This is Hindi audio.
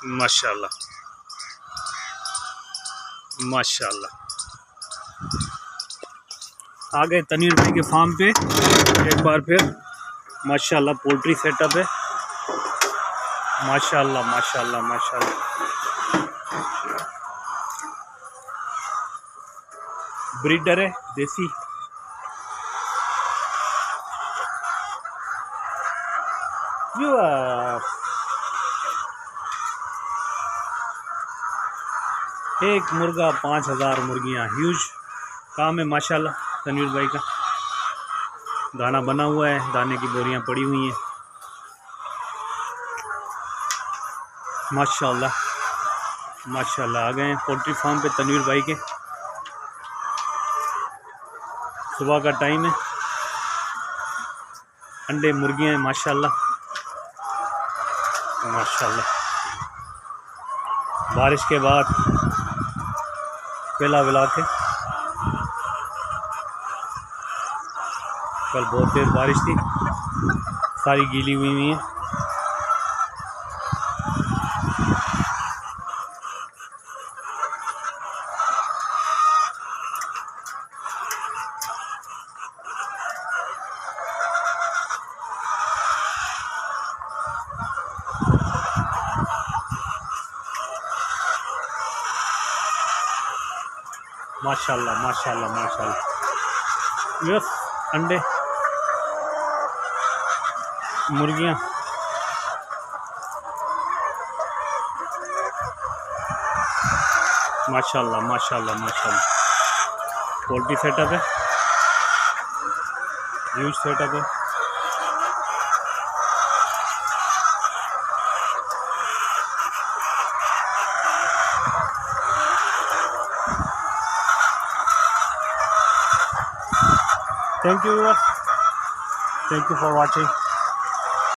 माशाल्लाह माशाल्लाह। आ गए तनीर भाई के फार्म पे एक बार फिर। माशाल्लाह पोल्ट्री सेटअप है। माशाल्लाह माशाल्लाह माशाल्लाह। ब्रीडर है देसी। एक मुर्गा 5000 मुर्गियां। ह्यूज काम है माशाल्लाह तनवीर भाई का। दाना बना हुआ है, दाने की बोरियां पड़ी हुई हैं माशाल्लाह माशाल्लाह। आ गए हैं पोल्ट्री फार्म पे तनवीर भाई के। सुबह का टाइम है, अंडे मुर्गियां हैं माशाल्लाह माशाल्लाह। बारिश के बाद पिला विला के, कल बहुत तेज़ बारिश थी, सारी गीली हुई है। माशाल्लाह माशाल्लाह माशाल्लाह। यस अंडे मुर्गियां माशाल्लाह माशाल्लाह माशाल्लाह। पोल्ट्री सेटअप है, ह्यूज सेटअप है। Thank you for watching.